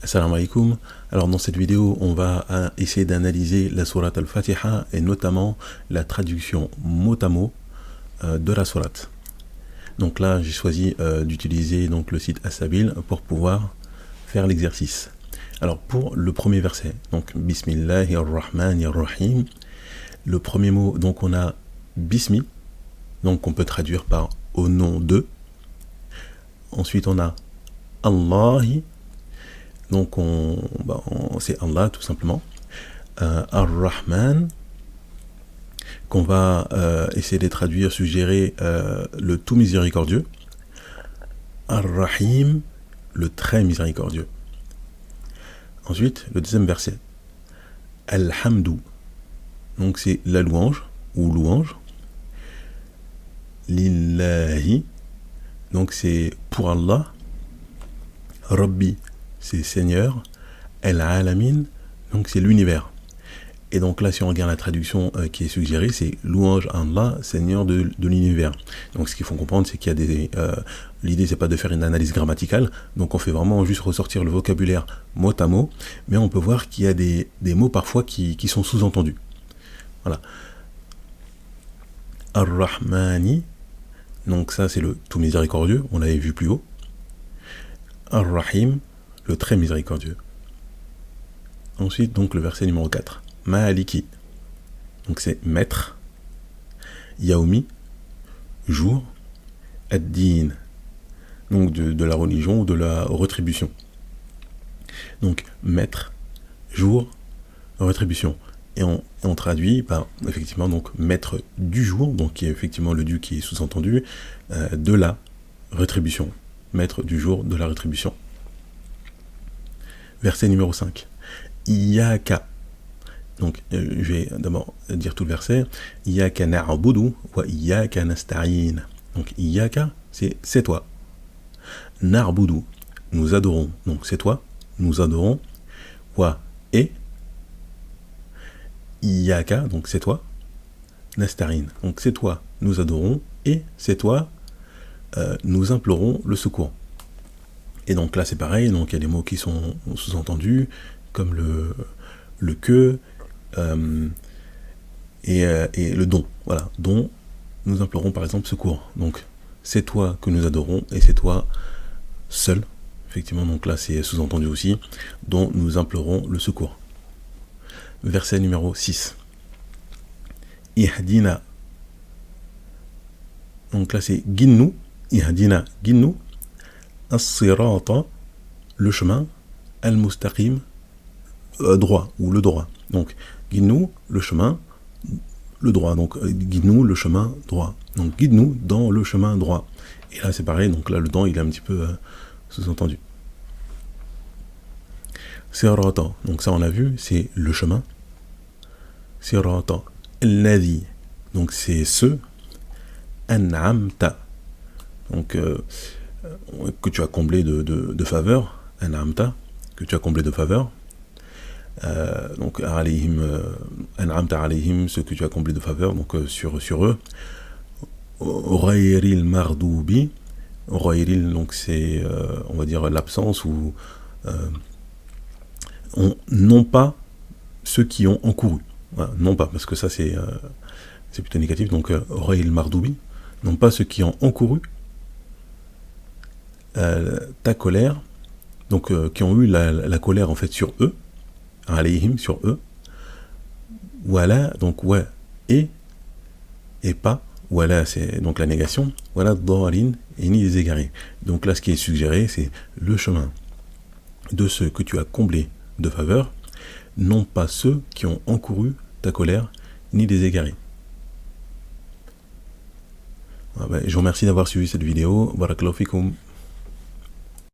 Assalamu alaikum. Alors dans cette vidéo, on va essayer d'analyser la sourate Al-Fatiha et notamment la traduction mot à mot de la sourate. Donc là, j'ai choisi d'utiliser donc le site As-Sabil pour pouvoir faire l'exercice. Alors pour le premier verset, donc Bismillahirrahmanirrahim, le premier mot, donc on a Bismi, donc on peut traduire par au nom de. Ensuite on a Allahi, donc c'est Allah tout simplement. Ar-Rahman, qu'on va essayer de traduire, suggérer le tout miséricordieux. Ar-Rahim, le très miséricordieux. Ensuite, le deuxième verset. Alhamdou, donc c'est la louange ou louange. Lillahi, donc c'est pour Allah. Rabbi, c'est Seigneur. Al-Alamin, donc c'est l'univers. Et donc là, si on regarde la traduction qui est suggérée, c'est louange à Allah, Seigneur de l'univers. Donc ce qu'il faut comprendre, c'est qu'il y a des... l'idée, c'est pas de faire une analyse grammaticale, donc on fait vraiment juste ressortir le vocabulaire mot à mot, mais on peut voir qu'il y a des mots parfois qui sont sous-entendus. Voilà. Ar-Rahmani, donc ça c'est le tout miséricordieux, on l'avait vu plus haut. Ar-Rahim, le très miséricordieux. Ensuite, donc le verset numéro 4. Maaliki, donc c'est maître. Yaoumi, jour. Ad-Din, donc de la religion ou de la rétribution. Donc maître, jour, rétribution. Et on traduit par effectivement donc maître du jour, donc qui est effectivement le du qui est sous-entendu, de la rétribution. Maître du jour de la rétribution. Verset numéro 5. Iyaka. Donc je vais d'abord dire tout le verset. Iyaka na'budu wa iyaka nasta'in. Donc Iyaka, c'est toi. Na'budu, nous adorons. Donc c'est toi, nous adorons. Wa et Iyaka, donc c'est toi. Nasta'in, donc c'est toi, nous adorons. Et c'est toi, nous implorons le secours. Et donc là c'est pareil, donc il y a des mots qui sont sous-entendus, comme le que et le don. Voilà, don, nous implorons par exemple secours. Donc c'est toi que nous adorons et c'est toi seul, effectivement, donc là c'est sous-entendu aussi, dont nous implorons le secours. Verset numéro 6. Ihdina. Donc là c'est guide-nous, Ihdina, guide-nous, as-sirata, le chemin, al-mustaqim, droit ou le droit. Donc guide-nous le chemin, le droit. Donc guide-nous le chemin droit. Donc guide-nous dans le chemin droit. Et là c'est pareil, donc là le dans il est un petit peu sous-entendu. Sirata, donc ça on l'a vu, c'est le chemin. Sirata, alladhi, donc c'est ce. An'amta, donc que tu as comblé de faveur. An'amta, que tu as comblé de faveur. Donc alayhim, an'amta alayhim, ce que tu as comblé de faveur, donc sur eux. Ghayril mardoubi, ghayril, donc c'est on va dire l'absence ou non pas ceux qui ont encouru. Voilà, non pas, parce que ça c'est plutôt négatif, donc ghayril mardoubi, non pas ceux qui ont encouru ta colère, donc qui ont eu la colère en fait sur eux, alayhim, sur eux. Voilà, donc ouais, et pas, voilà, c'est donc la négation, voilà, dhalin, et ni les égarés. Donc là, ce qui est suggéré, c'est le chemin de ceux que tu as comblés de faveur, non pas ceux qui ont encouru ta colère, ni les égarés. Je vous remercie d'avoir suivi cette vidéo. Barakallahu fikoum.